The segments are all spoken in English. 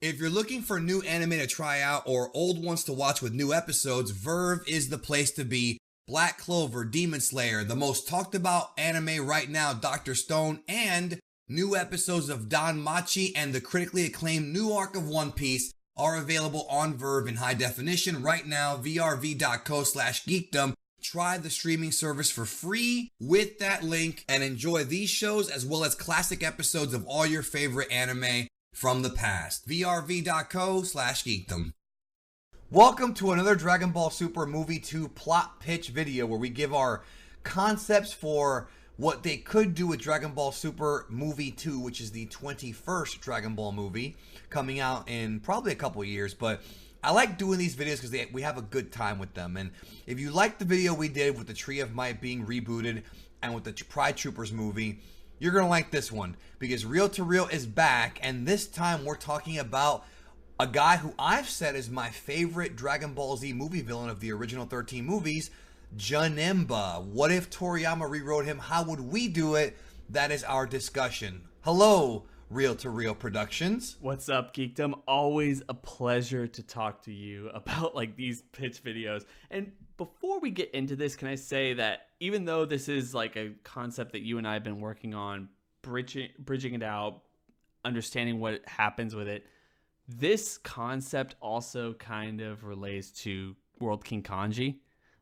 If you're looking for new anime to try out or old ones to watch with new episodes, Verve is the place to be. Black Clover, Demon Slayer, the most talked about anime right now, Dr. Stone, and new episodes of Don Machi and the critically acclaimed new arc of One Piece are available on Verve in high definition right now, vrv.co/geekdom. Try the streaming service for free with that link and enjoy these shows as well as classic episodes of all your favorite anime from the past. vrv.co/geekdom. Welcome to another Dragon Ball Super Movie 2 plot pitch video where we give our concepts for what they could do with Dragon Ball Super Movie 2, which is the 21st Dragon Ball movie coming out in probably a couple years. But I like doing these videos because we have a good time with them. And if you like the video we did with the Tree of Might being rebooted and with the Pride Troopers movie, you're going to like this one because Real to Real is back. And this time we're talking about a guy who I've said is my favorite Dragon Ball Z movie villain of the original 13 movies, JANEMBA. What if Toriyama rewrote him? How would we do it? That is our discussion. Hello, Real to Real Productions. What's up, Geekdom? Always a pleasure to talk to you about like these pitch videos. And before we get into this, can I say that even though this is like a concept that you and I have been working on, bridging it out, understanding what happens with it, this concept also kind of relates to World King Kanji.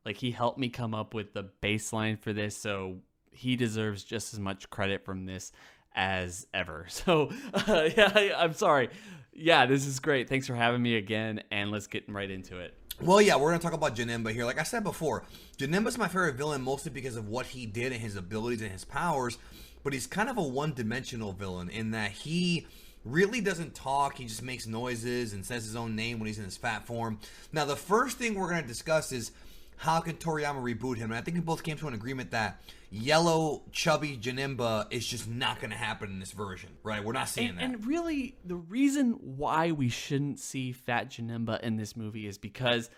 Like, he helped me come up with the baseline for this, so he deserves just as much credit from this as ever. So, I'm sorry. Yeah, this is great. Thanks for having me again, and let's get right into it. Well, yeah, we're going to talk about JANEMBA here. Like I said before, JANEMBA's my favorite villain mostly because of what he did and his abilities and his powers, but he's kind of a one-dimensional villain in that he really doesn't talk. He just makes noises and says his own name when he's in his fat form. Now, the first thing we're going to discuss is how can Toriyama reboot him? And I think we both came to an agreement that yellow, chubby JANEMBA is just not going to happen in this version, right? We're not seeing that. And really, the reason why we shouldn't see fat JANEMBA in this movie is because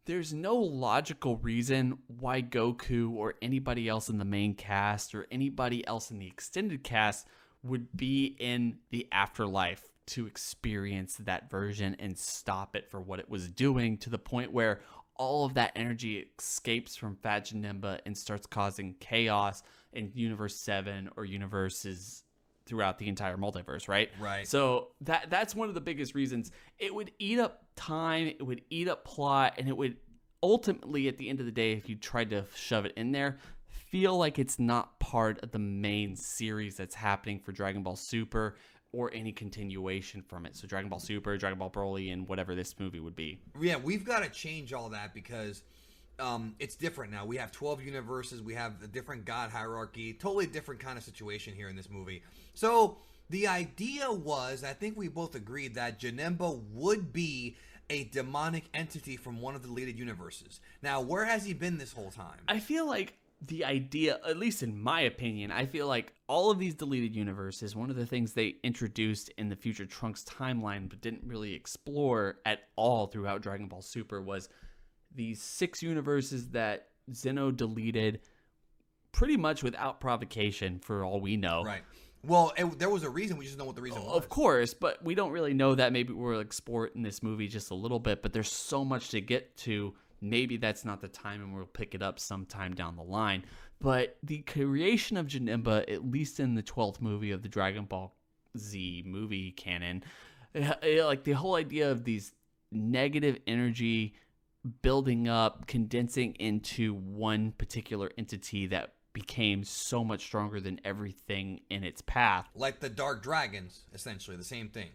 there's no logical reason why Goku or anybody else in the main cast or anybody else in the extended cast would be in the afterlife to experience that version and stop it for what it was doing, to the point where all of that energy escapes from Fat JANEMBA and starts causing chaos in Universe 7 or universes throughout the entire multiverse, right? Right. So that's one of the biggest reasons. It would eat up time, it would eat up plot, and it would ultimately, at the end of the day, if you tried to shove it in there, feel like it's not part of the main series that's happening for Dragon Ball Super or any continuation from it. So Dragon Ball Super, Dragon Ball Broly, and whatever this movie would be. Yeah, we've got to change all that because it's different now. We have 12 universes. We have a different god hierarchy. Totally different kind of situation here in this movie. So the idea was, I think we both agreed that JANEMBA would be a demonic entity from one of the deleted universes. Now, where has he been this whole time? I feel like the idea, at least in my opinion, I feel like all of these deleted universes, one of the things they introduced in the Future Trunks timeline but didn't really explore at all throughout Dragon Ball Super was these 6 universes that Zeno deleted pretty much without provocation, for all we know. Right. Well, there was a reason. We just don't know what the reason was. Of course, but we don't really know that. Maybe we'll explore it in this movie just a little bit, but there's so much to get to. Maybe that's not the time, and we'll pick it up sometime down the line. But the creation of JANEMBA, at least in the 12th movie of the Dragon Ball Z movie canon, like the whole idea of these negative energy building up, condensing into one particular entity that became so much stronger than everything in its path. Like the Dark Dragons, essentially, the same thing.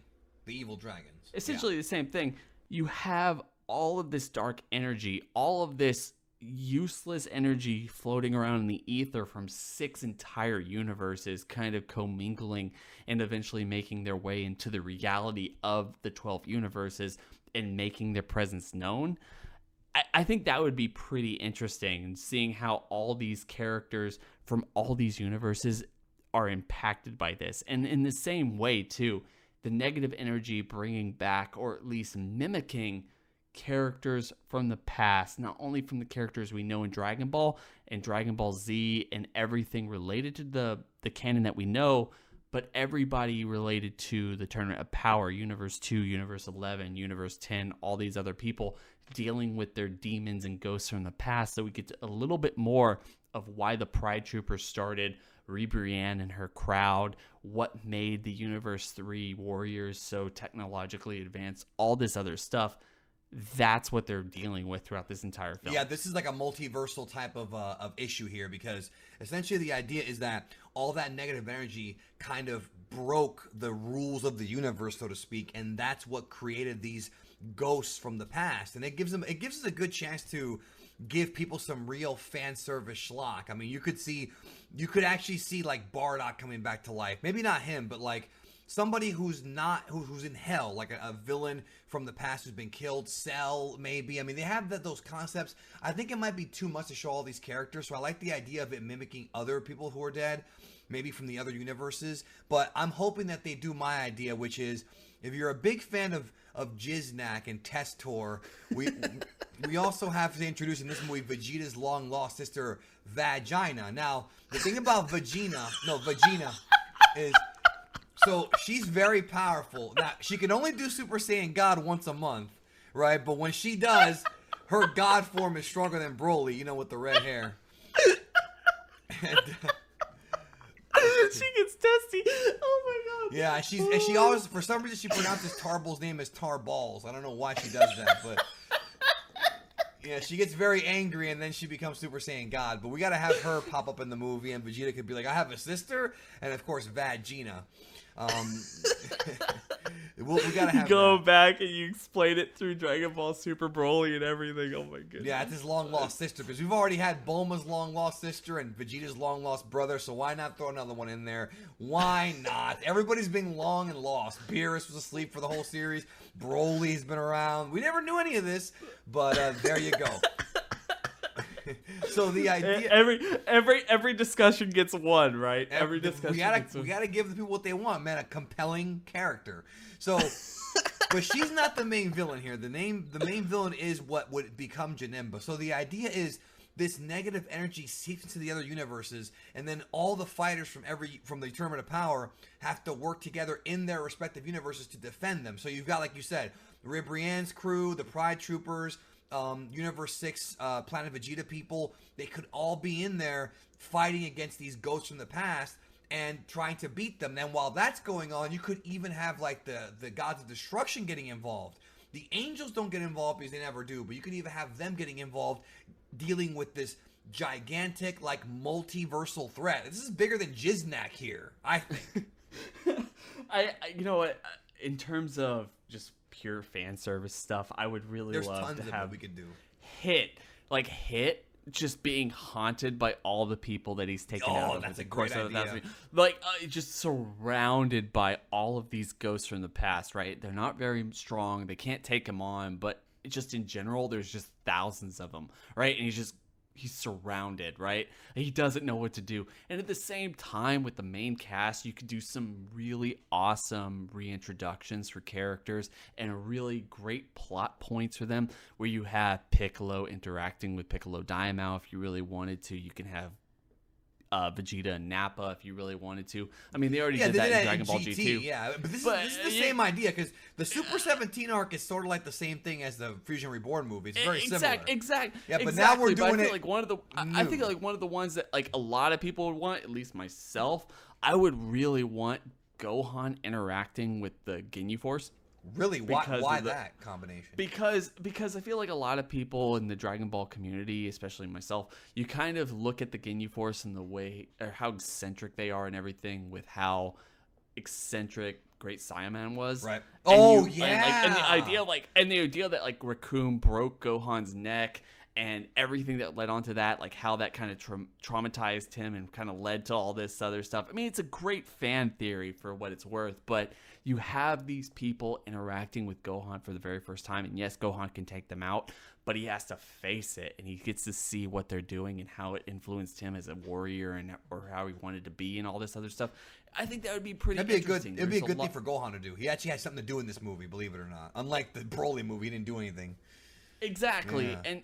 The evil dragons. Essentially the same thing. You have all of this dark energy, all of this useless energy floating around in the ether from 6 entire universes kind of commingling and eventually making their way into the reality of the 12 universes and making their presence known. I think that would be pretty interesting, seeing how all these characters from all these universes are impacted by this. And in the same way, too, the negative energy bringing back, or at least mimicking, characters from the past, not only from the characters we know in Dragon Ball and Dragon Ball Z and everything related to the canon that we know, but everybody related to the Tournament of Power, Universe 2, Universe 11, Universe 10, all these other people dealing with their demons and ghosts from the past. So we get a little bit more of why the Pride Troopers started, Brienne and her crowd, what made the Universe 3 warriors so technologically advanced, all this other stuff. That's what they're dealing with throughout this entire film. Yeah, this is like a multiversal type of issue here, because essentially the idea is that all that negative energy kind of broke the rules of the universe, so to speak, and that's what created these ghosts from the past. And it gives us a good chance to give people some real fan service schlock. I mean, you could actually see like Bardock coming back to life. Maybe not him, but like somebody who's in hell, like a villain from the past who's been killed. Cell, maybe. I mean, they have those concepts. I think it might be too much to show all these characters, so I like the idea of it mimicking other people who are dead, maybe from the other universes. But I'm hoping that they do my idea, which is, if you're a big fan of Jiznak and Testor, we also have to introduce in this movie Vegeta's long lost sister, Vagina. Now, the thing about Vagina is, so she's very powerful. Now, she can only do Super Saiyan God once a month, right? But when she does, her God form is stronger than Broly, with the red hair. And, she gets testy. Oh my god. Yeah, she always, for some reason, she pronounces Tarball's name as Tarballs. I don't know why she does that, but yeah, she gets very angry and then she becomes Super Saiyan God. But we gotta have her pop up in the movie, and Vegeta could be like, "I have a sister," and of course, Vagina. We gotta have. You go back and you explain it through Dragon Ball Super Broly and everything. Oh my goodness. Yeah, it's his long lost sister, because we've already had Bulma's long lost sister and Vegeta's long lost brother. So why not throw another one in there? Why not? Everybody's been long and lost. Beerus was asleep for the whole series. Broly's been around. We never knew any of this, but there you go. So the idea, every discussion gets one, right? Every discussion we gotta give the people what they want, man. A compelling character. So, but she's not the main villain here. The main villain is what would become Janemba. So the idea is, this negative energy seeps into the other universes, and then all the fighters from the Tournament of Power have to work together in their respective universes to defend them. So you've got, like you said, Brienne's crew, the Pride Troopers, Universe 6, Planet Vegeta people. They could all be in there fighting against these ghosts from the past and trying to beat them. Then while that's going on, you could even have like the gods of destruction getting involved. The angels don't get involved because they never do, but you could even have them getting involved, dealing with this gigantic, like, multiversal threat. This is bigger than Jiznak here, I think. You know what? In terms of just pure fan service stuff, I would really love to have we could do. Hit just being haunted by all the people that he's taken out of. That's a great idea. Just surrounded by all of these ghosts from the past, right? They're not very strong. They can't take him on, but just in general, there's just thousands of them, right? And he's surrounded, right? He doesn't know what to do. And at the same time, with the main cast, you could do some really awesome reintroductions for characters and really great plot points for them, where you have Piccolo interacting with Piccolo Daimao. If you really wanted to, you can have Vegeta and Nappa if you really wanted to. I mean, they already did that in Dragon Ball GT. Yeah, but this is the same idea, because the Super 17 arc is sort of like the same thing as the Fusion Reborn movie. It's very similar. Exactly. Yeah, but now we're doing I think one of the ones that like a lot of people would want, at least myself, I would really want Gohan interacting with the Ginyu Force. Really? Why that combination? Because I feel like a lot of people in the Dragon Ball community, especially myself, you kind of look at the Ginyu Force and the way, or how eccentric they are and everything, with how eccentric Great Saiyaman was. Right. And the idea that like Raccoon broke Gohan's neck and everything that led on to that, like how that kind of traumatized him and kind of led to all this other stuff. I mean, it's a great fan theory for what it's worth, but you have these people interacting with Gohan for the very first time, and yes, Gohan can take them out, but he has to face it, and he gets to see what they're doing and how it influenced him as a warrior, or how he wanted to be, and all this other stuff. I think that would be pretty interesting. It'd be a good thing for Gohan to do. He actually has something to do in this movie, believe it or not. Unlike the Broly movie, he didn't do anything. Exactly, yeah. and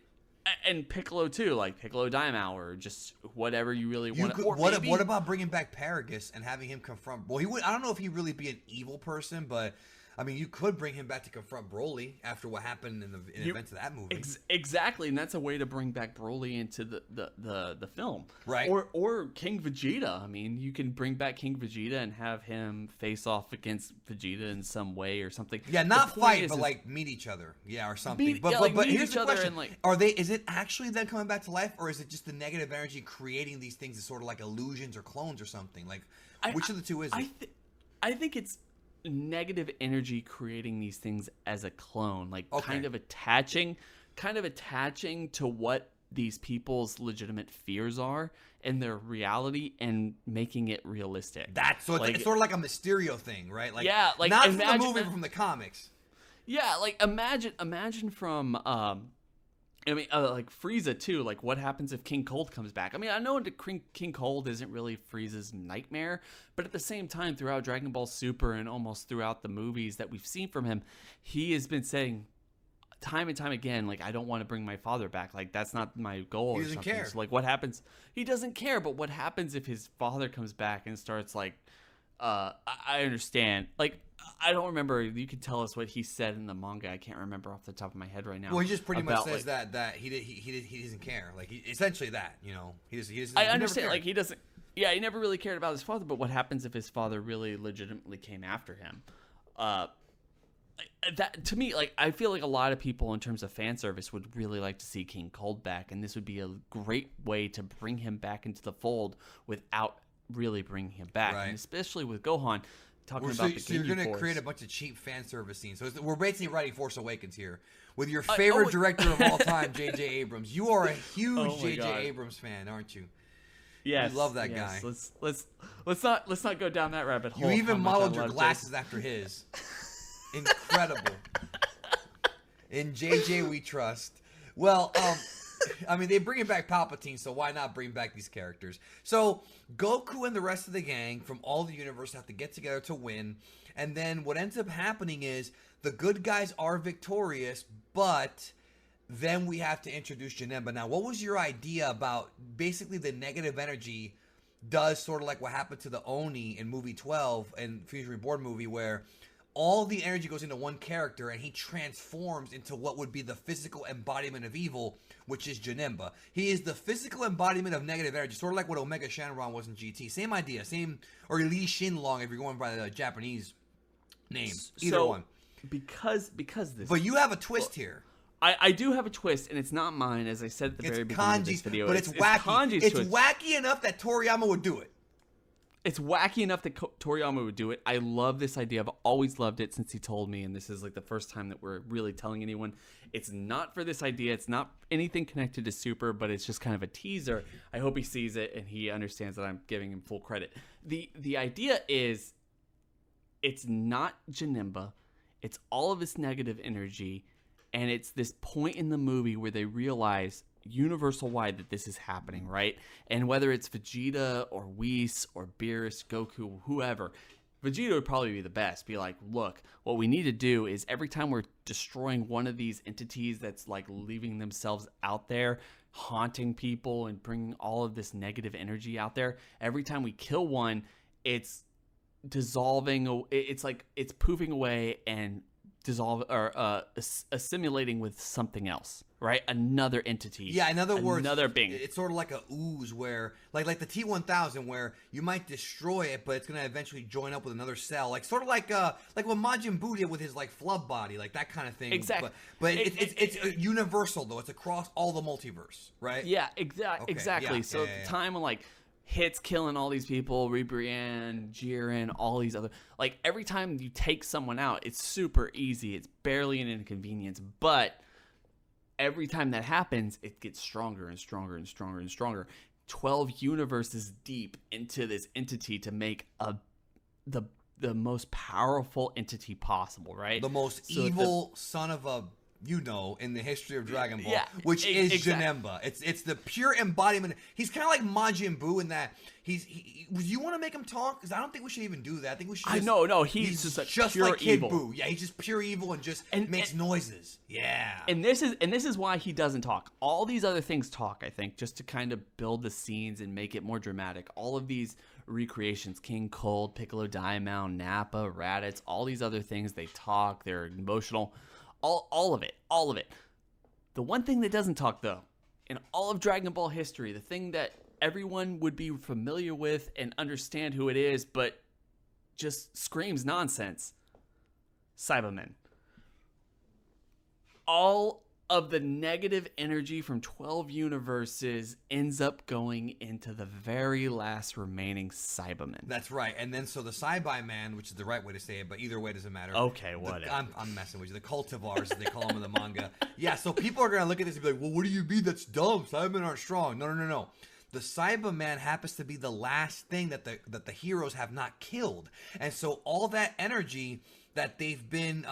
And Piccolo too, like Piccolo Daimao, or just whatever you really want. What about bringing back Paragus and having him confront? Well, he would. I don't know if he'd really be an evil person, but I mean, you could bring him back to confront Broly after what happened in the events of that movie. Exactly, and that's a way to bring back Broly into the film, right? Or King Vegeta. I mean, you can bring back King Vegeta and have him face off against Vegeta in some way or something. Yeah, not fight, but like meet each other, yeah, or something. But here's the question: Is it actually them coming back to life, or is it just the negative energy creating these things as sort of like illusions or clones or something? Like, which of the two is it? I think it's negative energy creating these things as a clone, like kind of attaching to what these people's legitimate fears are and their reality and making it realistic. That's so it's sort of like a Mysterio thing, right? Like, yeah, like not from the movie, but from the comics. Yeah, like imagine from like Frieza too. Like, what happens if King Cold comes back? I mean, I know King Cold isn't really Frieza's nightmare, but at the same time, throughout Dragon Ball Super and almost throughout the movies that we've seen from him, he has been saying time and time again, like, I don't want to bring my father back. Like, that's not my goal. He doesn't care. So, like, what happens? He doesn't care. But what happens if his father comes back and starts like, I understand. Like, I don't remember. You can tell us what he said in the manga. I can't remember off the top of my head right now. Well, he just pretty much says that he doesn't care. Like, essentially that, you know, he doesn't. I understand. Like, he doesn't. Yeah, he never really cared about his father. But what happens if his father really legitimately came after him? That to me, like, I feel like a lot of people in terms of fan service would really like to see King Cold back, and this would be a great way to bring him back into the fold without really bringing him back, right. And especially with Gohan. So you're going to create a bunch of cheap fan service scenes. So we're basically writing Force Awakens here with your favorite director of all time, J.J. Abrams. You are a huge J.J. Abrams fan, aren't you? Yes, you love that guy. Let's not go down that rabbit hole. You even modeled your glasses after his. Incredible. In J.J. we trust. Well, I mean, they bring back Palpatine, so why not bring back these characters? So Goku and the rest of the gang from all the universe have to get together to win, and then what ends up happening is the good guys are victorious, but then we have to introduce Janemba. Now, what was your idea about basically the negative energy does sort of like what happened to the Oni in movie 12 and Fusion Reborn movie, where all the energy goes into one character and he transforms into what would be the physical embodiment of evil, which is Janemba. He is the physical embodiment of negative energy, sort of like what Omega Shenron was in GT. Same idea, or Li Shinlong if you're going by the Japanese name. Either one. Because this. But you have a twist here. I do have a twist, and it's not mine, as I said at the very beginning of this video. But it's wacky. It's wacky enough that Toriyama would do it. It's wacky enough that Toriyama would do it. I love this idea. I've always loved it since he told me, and this is like the first time that we're really telling anyone. It's not for this idea. It's not anything connected to Super, but it's just kind of a teaser. I hope he sees it and he understands that I'm giving him full credit. The idea is it's not Janemba. It's all of this negative energy, and it's this point in the movie where they realize universal wide that this is happening, right? And whether it's Vegeta or Whis or Beerus, Goku, whoever, Vegeta would probably be the best. Be like, look, what we need to do is every time we're destroying one of these entities that's like leaving themselves out there, haunting people and bringing all of this negative energy out there, every time we kill one, it's dissolving, it's like it's poofing away and assimilating with something else, right? Another entity. Yeah, in other words, another being. It's sort of like a ooze where, like the T-1000, where you might destroy it, but it's gonna eventually join up with another cell, like sort of like what Majin Buu did with his like flub body, like that kind of thing. Exactly. But it's universal though. It's across all the multiverse, right? Yeah, exactly. So at the time of like hits killing all these people, Ribrianne, Jiren, all these other, like every time you take someone out, it's super easy. It's barely an inconvenience, but every time that happens, it gets stronger and stronger and stronger and stronger. 12 universes deep into this entity to make the most powerful entity possible, right? The most evil son of a in the history of Dragon Ball, Yeah, which is exactly. Janemba. It's the pure embodiment. He's kind of like Majin Buu in that you want to make him talk? Because I don't think we should even do that. I think we should. No, he's just pure like Kid evil. Buu. Yeah, he's just pure evil and just makes noises. Yeah. And this is why he doesn't talk. All these other things talk, I think, just to kind of build the scenes and make it more dramatic. All of these recreations, King Cold, Piccolo Daimao, Nappa, Raditz, all these other things, they talk, they're emotional. All of it. The one thing that doesn't talk, though, in all of Dragon Ball history, the thing that everyone would be familiar with and understand who it is, but just screams nonsense. Cybermen. All of the negative energy from 12 universes ends up going into the very last remaining Cybermen. That's right. And then so the Cyberman, which is the right way to say it, but either way doesn't matter. Okay, whatever. I'm messing with you. The cultivars, as they call them in the manga. Yeah, so people are going to look at this and be like, well, what do you mean? That's dumb. Cybermen aren't strong. No. The Cyberman happens to be the last thing that the heroes have not killed. And so all that energy that they've been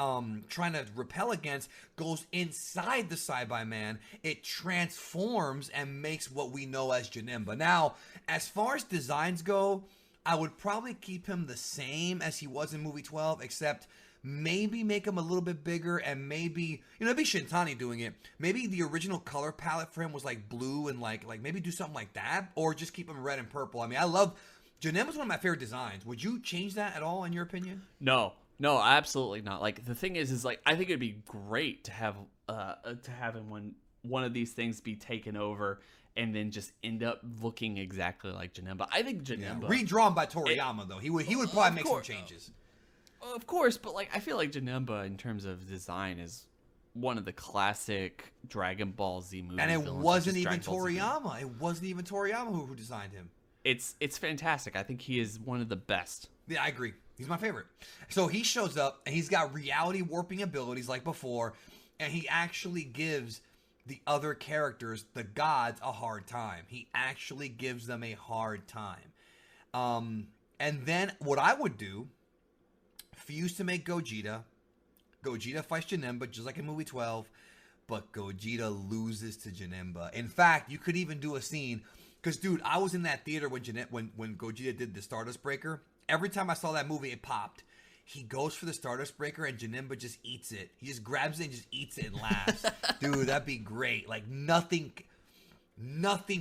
trying to repel against goes inside the Cyberman. It transforms and makes what we know as Janemba. Now, as far as designs go, I would probably keep him the same as he was in movie 12, except maybe make him a little bit bigger, and maybe, it'd be Shintani doing it. Maybe the original color palette for him was like blue, and like maybe do something like that, or just keep him red and purple. I mean, I love Janemba's one of my favorite designs. Would you change that at all, in your opinion? No, absolutely not. Like, the thing is like, I think it'd be great to have him one of these things be taken over and then just end up looking exactly like Janemba. I think Janemba redrawn by Toriyama, though. He would probably make some changes. Of course, but like, I feel like Janemba in terms of design is one of the classic Dragon Ball Z movies. And it wasn't even Toriyama. It wasn't even Toriyama who designed him. It's fantastic. I think he is one of the best. Yeah, I agree. He's my favorite. So he shows up, and he's got reality warping abilities like before, and he actually gives the other characters, the gods, a hard time. He actually gives them a hard time. And then what I would do, fuse to make Gogeta. Gogeta fights Janemba, just like in movie 12, but Gogeta loses to Janemba. In fact, you could even do a scene, because, dude, I was in that theater when Gogeta did the Stardust Breaker. Every time I saw that movie, it popped. He goes for the Stardust Breaker, and Janemba just eats it. He just grabs it and just eats it and laughs. Dude, that'd be great. Like, nothing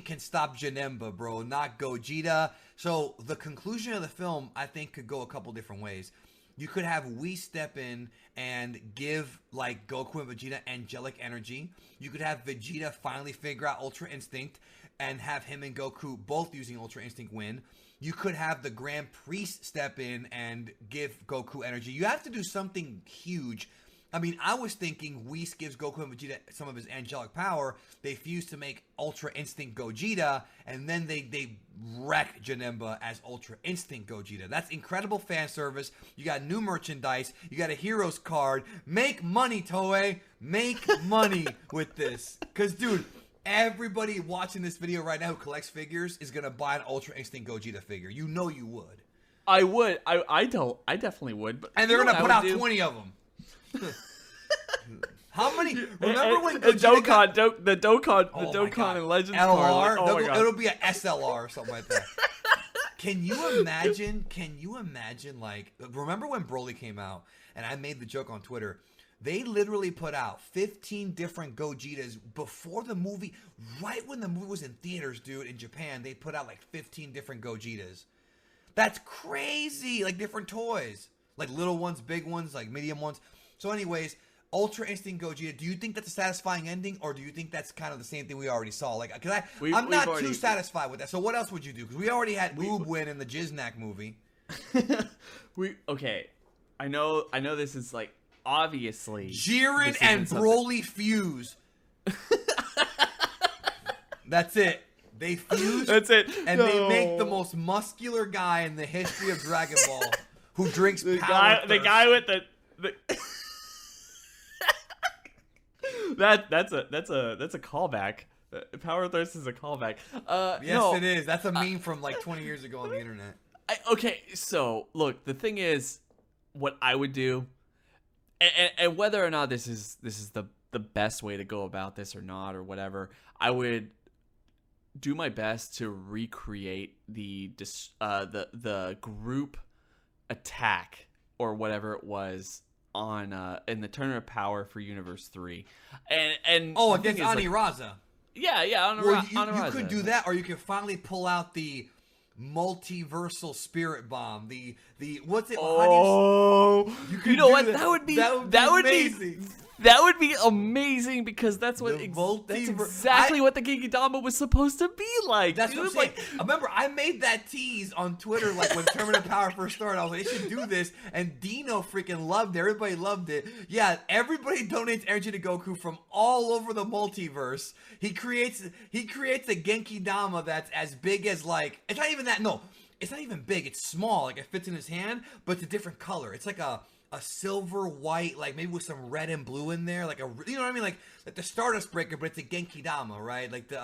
can stop Janemba, bro. Not Gogeta. So, the conclusion of the film, I think, could go a couple different ways. You could have Whis step in and give, like, Goku and Vegeta angelic energy. You could have Vegeta finally figure out Ultra Instinct and have him and Goku both using Ultra Instinct win. You could have the Grand Priest step in and give Goku energy. You have to do something huge. I mean, I was thinking Whis gives Goku and Vegeta some of his angelic power. They fuse to make Ultra Instinct Gogeta, and then they wreck Janemba as Ultra Instinct Gogeta. That's incredible fan service. You got new merchandise. You got a Heroes card. Make money, Toei. Make money with this. Because, dude, everybody watching this video right now who collects figures is going to buy an Ultra Instinct Gogeta figure. You know you would. I would. I definitely would. But and they're going to put out 20 of them. How many? Remember when Gogeta the Dokkan and Legends LR? card? Like, oh my God. It'll be an SLR or something like that. Can you imagine? Like, remember when Broly came out? And I made the joke on Twitter. They literally put out 15 different Gogetas before the movie. Right when the movie was in theaters, dude, in Japan, they put out like 15 different Gogetas. That's crazy. Like, different toys. Like, little ones, big ones, like medium ones. So anyways, Ultra Instinct Gogeta, do you think that's a satisfying ending, or do you think that's kind of the same thing we already saw? Like, because I'm not too satisfied with that. So what else would you do? Because we already had Oob win in the Jiznak movie. Okay. I know this is like, obviously Jiren and Broly fuse. That's it. They fuse. That's it. And they make the most muscular guy in the history of Dragon Ball who drinks power thirst. The guy with the that's a callback. Power Thirst is a callback. Yes, it is. That's a meme from like 20 years ago on the internet. Okay, so look, the thing is, what I would do, and whether or not this is the the best way to go about this or not or whatever, I would do my best to recreate the group attack or whatever it was on in the Tournament of Power for Universe 3. And against Aniraza. Yeah, you could do that, or you could finally pull out the multiversal spirit bomb. The what's it? You know what? That would be amazing. That would be amazing because that's what that's exactly what the Genkidama was supposed to be like. That's what I'm saying. Remember, I made that tease on Twitter like when Tournament of Power first started. I was like, they should do this, and Dino freaking loved it. Everybody loved it. Yeah, everybody donates energy to Goku from all over the multiverse. He creates a Genkidama that's as big as like it's not even that. No, it's not even big. It's small. Like it fits in his hand, but it's a different color. It's like a silver white, like maybe with some red and blue in there, like you know what I mean, like the Stardust Breaker, but it's a Genkidama, right? Like the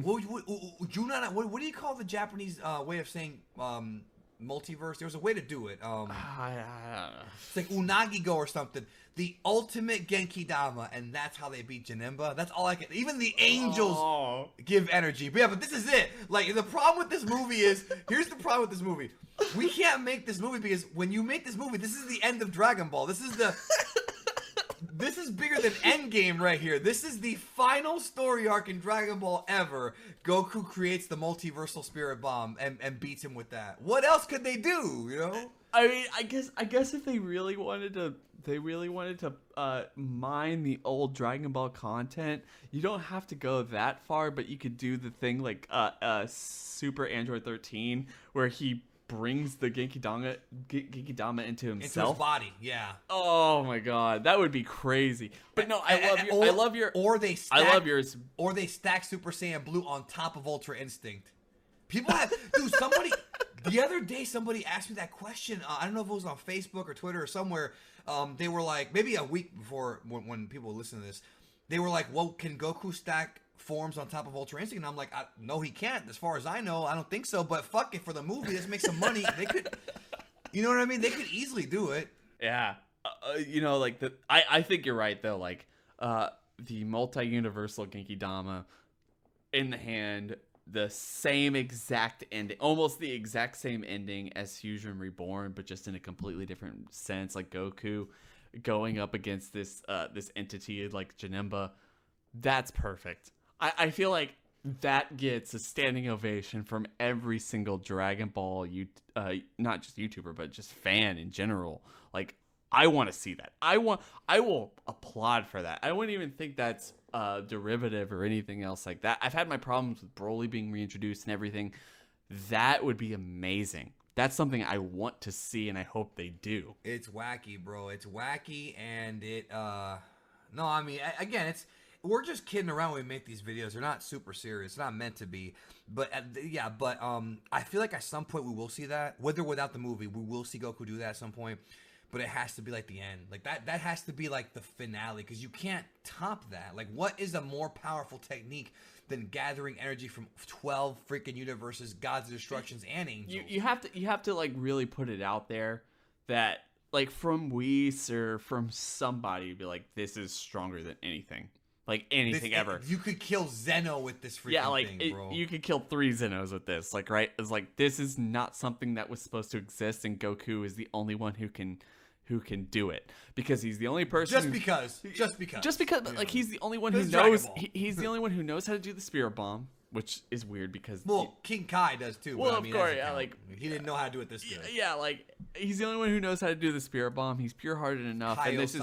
what do you call the Japanese way of saying multiverse? There was a way to do it. It's like Unagigo or something. The ultimate Genkidama, and that's how they beat Janemba. That's all I can. Even the angels give energy. But yeah, but this is it. Like the problem with this movie is here's the problem with this movie. We can't make this movie because when you make this movie, this is the end of Dragon Ball. This is bigger than Endgame right here. This is the final story arc in Dragon Ball ever. Goku creates the multiversal spirit bomb and beats him with that. What else could they do, you know? I mean, I guess if they really wanted to mine the old Dragon Ball content, you don't have to go that far, but you could do the thing like Super Android 13 where he brings the Genkidama into himself. Into his body, yeah. Oh my god, that would be crazy. But no, I love yours. Or they stack Super Saiyan Blue on top of Ultra Instinct. People have somebody the other day somebody asked me that question. I don't know if it was on Facebook or Twitter or somewhere. They were like, maybe a week before when people listen to this, they were like, well, can Goku stack forms on top of Ultra Instinct? And I'm like, no, he can't. As far as I know, I don't think so. But fuck it, for the movie, let's make some money. They could, you know what I mean? They could easily do it. Yeah, you know, like I think you're right though. Like the multi-universal Genkidama in the hand, the same exact ending, almost the exact same ending as Fusion Reborn, but just in a completely different sense. Like Goku going up against this entity like Janemba. That's perfect. I feel like that gets a standing ovation from every single Dragon Ball, not just YouTuber, but just fan in general. Like, I want to see that. I will applaud for that. I wouldn't even think that's derivative or anything else like that. I've had my problems with Broly being reintroduced and everything. That would be amazing. That's something I want to see, and I hope they do. It's wacky, bro. It's wacky, and no, I mean, again, we're just kidding around when we make these videos. They're not super serious. It's not meant to be. But I feel like at some point we will see that. With or without the movie, we will see Goku do that at some point. But it has to be like the end. Like that has to be like the finale, because you can't top that. Like, what is a more powerful technique than gathering energy from 12 freaking universes, gods of destructions, and angels? You have to like really put it out there that like from Whis or from somebody be like, this is stronger than anything. Like anything ever. You could kill Zeno with this freaking thing, bro. You could kill 3 Zenos with this. Like, right? It's like, this is not something that was supposed to exist, and Goku is the only one who can do it, because he's the only person. Just because, but like he's the only one who knows. He's the only one who knows how to do the Spirit Bomb, which is weird because King Kai does too. Well, of course, yeah, like he didn't know how to do it this good. Yeah, like he's the only one who knows how to do the Spirit Bomb. He's pure-hearted enough, and this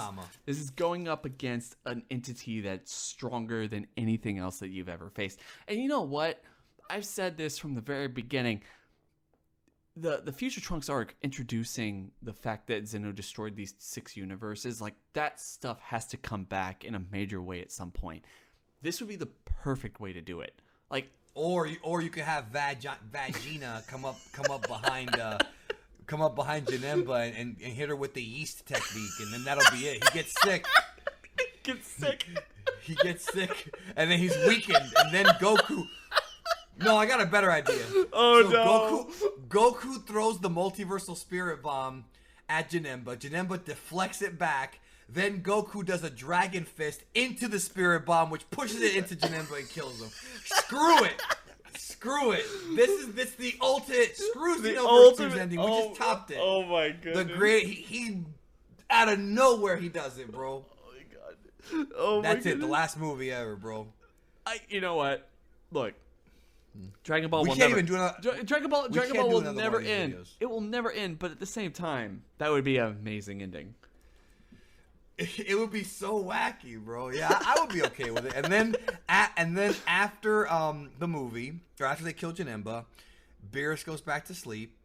is going up against an entity that's stronger than anything else that you've ever faced. And you know what? I've said this from the very beginning. The Future Trunks arc introducing the fact that Zeno destroyed these 6 universes, like that stuff has to come back in a major way at some point. This would be the perfect way to do it. Like, or you could have Vagina come up behind Janemba and hit her with the yeast technique, and then that'll be it. He gets sick. He gets sick, and then he's weakened, and then Goku. No, I got a better idea. No. Goku throws the multiversal spirit bomb at Janemba. Janemba deflects it back. Then Goku does a Dragon Fist into the Spirit Bomb, which pushes it into Janemba and kills him. Screw it. Screw it. This the ultimate screws the ultimate ending. We just topped it. Oh my goodness. The great he out of nowhere he does it, bro. Oh my god. Oh my That's it. The last movie ever, bro. You know what? Look. Dragon Ball we will can't never even do Dragon Ball will never end. Videos. It will never end, but at the same time, that would be an amazing ending. It would be so wacky, bro. Yeah, I would be okay with it. And then after the movie, or after they kill Janemba, Beerus goes back to sleep.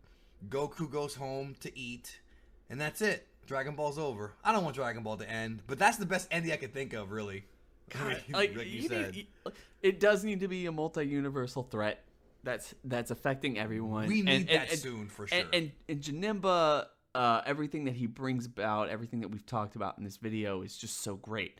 Goku goes home to eat, and that's it. Dragon Ball's over. I don't want Dragon Ball to end, but that's the best ending I could think of, really. God, like you said. It does need to be a multi-universal threat that's affecting everyone. We need that soon, for sure. And Janemba, everything that he brings about, everything that we've talked about in this video is just so great.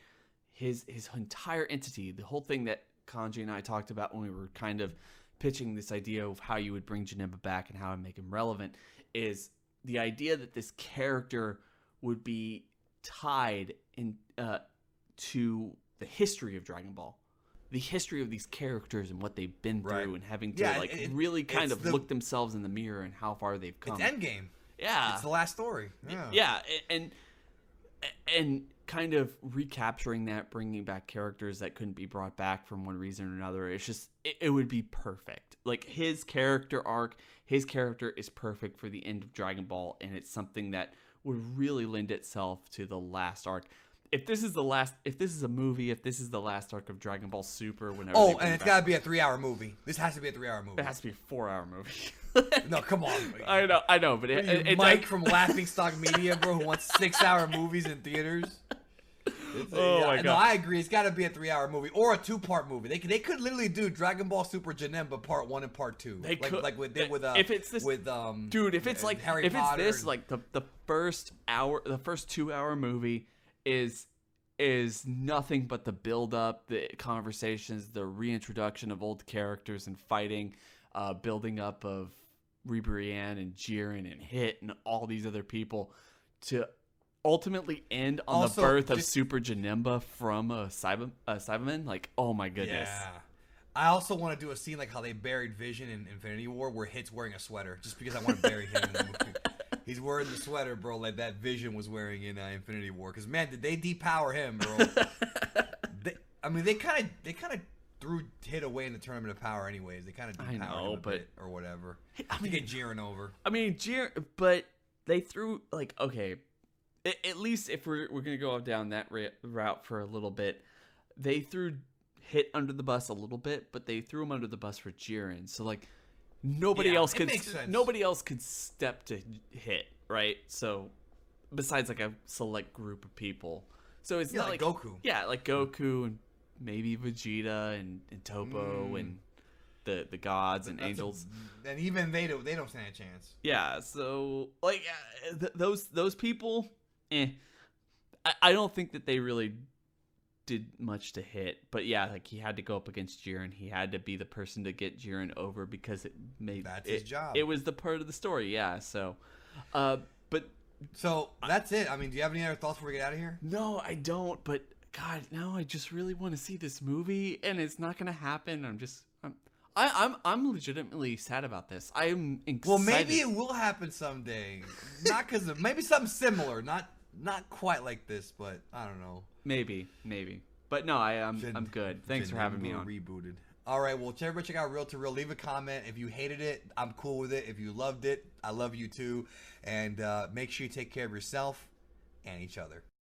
His entire entity, the whole thing that Kanji and I talked about when we were kind of pitching this idea of how you would bring Janemba back and how to make him relevant, is the idea that this character would be tied in to the history of Dragon Ball, the history of these characters and what they've been through, and having to really kind of look themselves in the mirror and how far they've come. It's Endgame. Yeah, it's the last story. Yeah, and kind of recapturing that, bringing back characters that couldn't be brought back from one reason or another. It's just it would be perfect. Like his character arc, his character is perfect for the end of Dragon Ball, and it's something that would really lend itself to the last arc. If this is a movie, if this is the last arc of Dragon Ball Super, whenever. Oh, and it's got to be a 3-hour movie. This has to be a 3-hour movie. It has to be a 4-hour movie. No, come on. I know, but Mike from Laughing Stock Media, bro, who wants 6-hour movies in theaters. My God. No, I agree. It's got to be a 3-hour movie or a 2-part movie. They could literally do Dragon Ball Super Janemba Part 1 and Part 2. They could, like with if it's this, dude. If it's like Harry if Potter it's this, like the first 2-hour movie is nothing but the build up, the conversations, the reintroduction of old characters and fighting, building up of Ribrianne and Jiren and Hit and all these other people to ultimately end on the birth of Super Janemba from a Cyberman. Like, oh my goodness. Yeah. I also want to do a scene like how they buried Vision in Infinity War where Hit's wearing a sweater, just because I want to bury him in the movie. He's wearing the sweater, bro, like that Vision was wearing in Infinity War. Because, man, did they depower him, bro. They kind of threw Hit away in the Tournament of Power anyways. They kind of depowered him a bit or whatever. To get Jiren over. But they threw, like, okay, at least if we're going to go down that route for a little bit, they threw Hit under the bus a little bit, but they threw him under the bus for Jiren. So, like, nobody else could step to Hit, right? So besides like a select group of people. So it's not like Goku. Yeah, like Goku and maybe Vegeta and Topo and the gods and angels. And even they don't stand a chance. Yeah, so like those people, I don't think that they really did much to Hit, but yeah, like he had to go up against Jiren. He had to be the person to get Jiren over because that's his job. It was the part of the story, yeah. So, so that's it. I mean, do you have any other thoughts before we get out of here? No, I don't. But God, now I just really want to see this movie, and it's not going to happen. I'm legitimately sad about this. I'm excited. Well, maybe it will happen someday. Not because of maybe something similar. Not quite like this, but I don't know. Maybe. But no, I'm good. Thanks for having me on. Rebooted. All right, well, everybody check out Real to Real. Leave a comment. If you hated it, I'm cool with it. If you loved it, I love you too. And make sure you take care of yourself and each other.